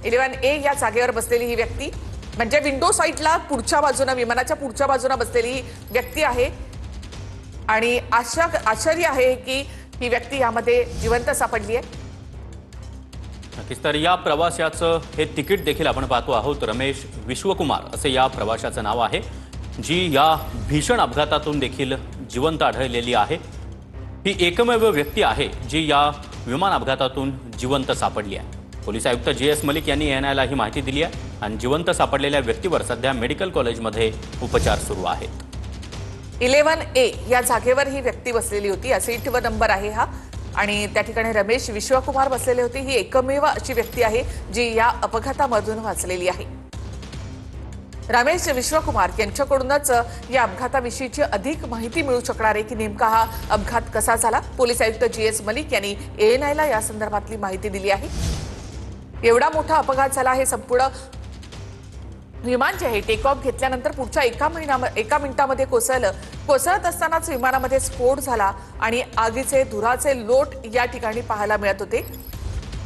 11A या जागेवर बसलेली ही व्यक्ती म्हणजे विंडो साइडला पुढच्या बाजूने विमानाच्या पुढच्या बाजूने बसलेली ही व्यक्ती आहे आणि आश्चर्य आहे की ही व्यक्ती यामध्ये जिवंत सापडली आहे। नक्कीच तर या प्रवाशाचं हे तिकीट देखील आपण पाहतो आहोत। रमेश विश्वकुमार असे या प्रवाशाचं नाव आहे, जी या भीषण अपघातातून देखील जिवंत आढळलेली आहे। ही एकमेव व्यक्ती आहे जी या विमान अपघातातून जिवंत सापडली आहे। पोलीस आयुक्त GS मलिक यांनी एएनआयला ही माहिती दिली आहे आणि जिवंत सापडलेल्या व्यक्तीवर सध्या मेडिकल कॉलेजमध्ये उपचार सुरू आहेत। 11A या जागेवर ही व्यक्ती बसलेली होती, या सीटवर नंबर आहे हा आणि त्या ठिकाणी रमेश विश्वकुमार बसलेले होते। ही एकमेव अशी व्यक्ती आहे जी या अपघातामधून वाचलेली आहे। रमेश विश्वकुमार यांच्याकडूनच या अपघाताविषयीची अधिक माहिती मिळू शकणार आहे की नेमका हा अपघात कसा झाला। पोलीस आयुक्त GS मलिक यांनी एएनआयला या संदर्भातली माहिती दिली आहे। एवढा मोठा अपघात झाला, हे संपूर्ण विमान जे आहे टेक ऑफ घेतल्यानंतर पुढच्या एका मिनिटामध्ये कोसळत असतानाच विमानामध्ये स्फोट झाला आणि आगीचे धुराचे लोट या ठिकाणी पाहायला मिळत होते।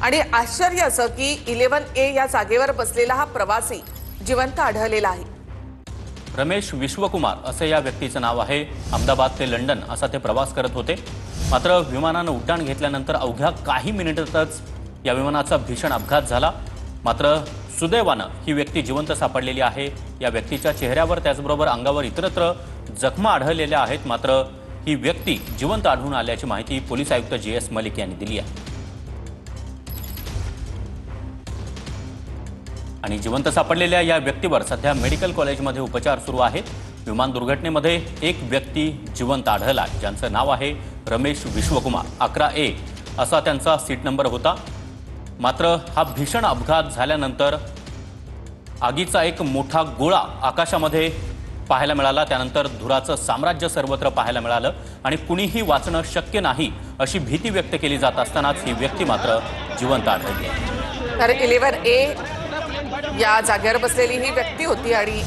आणि आश्चर्य असं की 11A या जागेवर बसलेला हा प्रवासी जिवंत आढळलेला आहे। रमेश विश्वकुमार असे या व्यक्तीचं नाव आहे। अहमदाबाद ते लंडन असा ते प्रवास करत होते, मात्र विमानानं उड्डाण घेतल्यानंतर अवघ्या काही मिनिटातच या विमानाचा भीषण अपघात झाला। मात्र सुदैवानं ही व्यक्ती जिवंत सापडलेली आहे। या व्यक्तीच्या चेहऱ्यावर त्याचबरोबर अंगावर इतरत्र जखमा आढळलेल्या आहेत, मात्र ही व्यक्ती जिवंत आढळून आल्याची माहिती पोलीस आयुक्त GS मलिक यांनी दिली आहे। आणि जिवंत सापडलेल्या या व्यक्तीवर सध्या मेडिकल कॉलेजमध्ये उपचार सुरू आहेत। विमान दुर्घटनेमध्ये एक व्यक्ती जिवंत आढळला, ज्यांचं नाव आहे रमेश विश्वकुमार। 11A असा त्यांचा सीट नंबर होता। मात्र हा भीषण अपघात झाल्यानंतर आगीचा एक मोठा गोळा आकाशामध्ये पाहायला मिळाला। त्यानंतर धुराचं साम्राज्य सर्वत्र पाहायला मिळालं आणि कुणीही वाचणं शक्य नाही अशी भीती व्यक्त केली जात असतानाच ही व्यक्ती मात्र जिवंत आढळली आहे। तर 11A या जागेवर बसलेली ही व्यक्ती होती आणि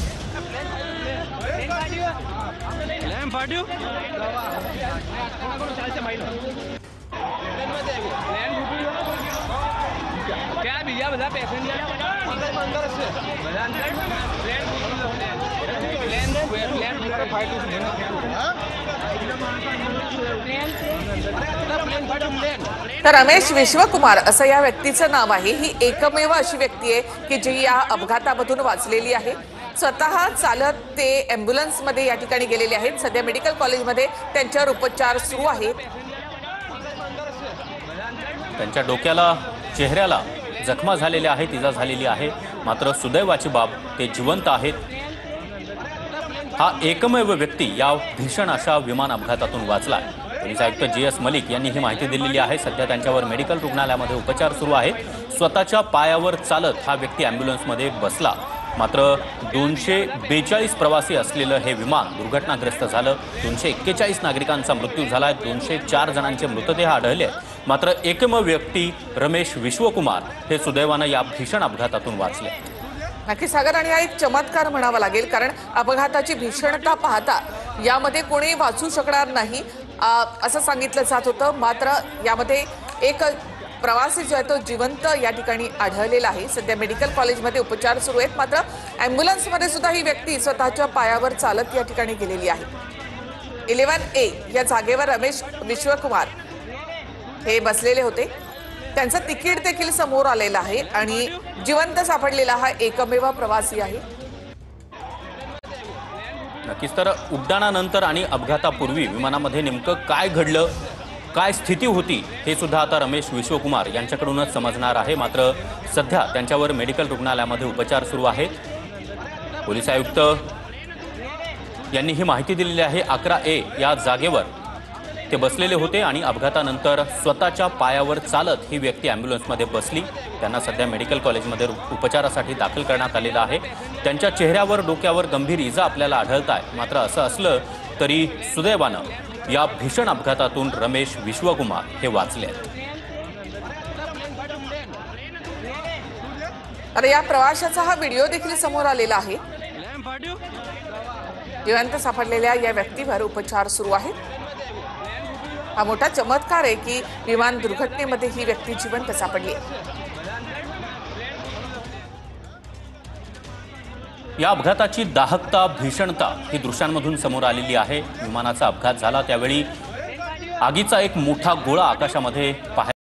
तर रमेश विश्वकुमार असं या व्यक्तीचं नाव आहे। ही एकमेव अशी व्यक्ती आहे की जी या अपघातामधून वाचलेली आहे। स्वतः चालत ते ॲम्ब्युलन्समध्ये या ठिकाणी गेलेले आहेत। सध्या मेडिकल कॉलेजमध्ये त्यांच्यावर उपचार सुरू आहेत। त्यांच्या डोक्याला चेहऱ्याला जखमा झालेल्या आहेत, इजा झालेली आहे, मात्र सुदैवाची बाब ते जिवंत आहेत। हा एकमेव व्यक्ती या भीषण अशा विमान अपघातातून वाचला। पोलीस आयुक्त GS मलिक यांनी ही माहिती दिलेली आहे। सध्या त्यांच्यावर मेडिकल रुग्णालयामध्ये उपचार सुरू आहेत। स्वतःच्या पायावर चालत हा व्यक्ती ॲम्ब्युलन्समध्ये बसला, मात्र 242 प्रवासी असलेलं हे विमान दुर्घटनाग्रस्त झालं। 241 नागरिकांचा मृत्यू झाला, 204 जणांचे मृतदेह आढळले, मात्र एकमेव व्यक्ती रमेश विश्वकुमार हे सुदैवानं या भीषण अपघातातून वाचले। नक्की सागर, आणि हा एक चमत्कार म्हणावा लागेल, कारण अपघाताची भीषणता पाहता यामध्ये कोणी वाचू शकणार नाही असं सांगितलं जात होतं। मात्र यामध्ये एक प्रवासी जो आहे तो जिवंत या ठिकाणी आढळलेला आहे। सध्या मेडिकल कॉलेजमध्ये उपचार सुरू आहेत, मात्र ॲम्ब्युलन्समध्ये सुद्धा ही व्यक्ती स्वतःच्या पायावर चालत या ठिकाणी गेलेली आहे। 11A या जागेवर रमेश विश्वकुमार हे बसलेले होते। त्यांचं तिकीट देखील समोर आलेलं आहे आणि जिवंत सापडलेला हा एकमेव प्रवासी आहे। नक्कीच तर उड्डाणानंतर आणि अपघातापूर्वी विमानामध्ये नेमकं काय घडलं, काय स्थिती होती, हे सुद्धा आता रमेश विश्वकुमार यांच्याकडूनच समजणार आहे। मात्र सध्या त्यांच्यावर मेडिकल रुग्णालयामध्ये उपचार सुरू आहेत। पोलीस आयुक्त यांनी ही माहिती दिलेली आहे। 11A या जागेवर ते बसलेले होते आणि अपघातानंतर स्वतःच्या पायावर चालत ही व्यक्ती ॲम्ब्युलन्समध्ये बसली। त्यांना सध्या मेडिकल कॉलेजमध्ये उपचारासाठी दाखल करण्यात आलेलं आहे। त्यांच्या चेहऱ्यावर डोक्यावर गंभीर इजा आपल्याला आढळत आहे। मात्र असं असलं तरी सुदैवानं या भीषण अपघातातून रमेश विश्वकुमार हे वाचले। अरे या प्रवाशाचा हा व्हिडिओ देखील समोर आलेला आहे। जिवंत सापडलेल्या या व्यक्तीवर उपचार सुरू आहेत। हा मोठा चमत्कार आहे की विमान दुर्घटनेमध्ये ही व्यक्ती जिवंत सापडली। या अपघाताची दाहकता, भीषणता ही दृश्यांमधून समोर आलेली आहे. विमानाचा अपघात झाला त्यावेळी आगीचा एक मोठा गोळा आकाशामध्ये पाहायला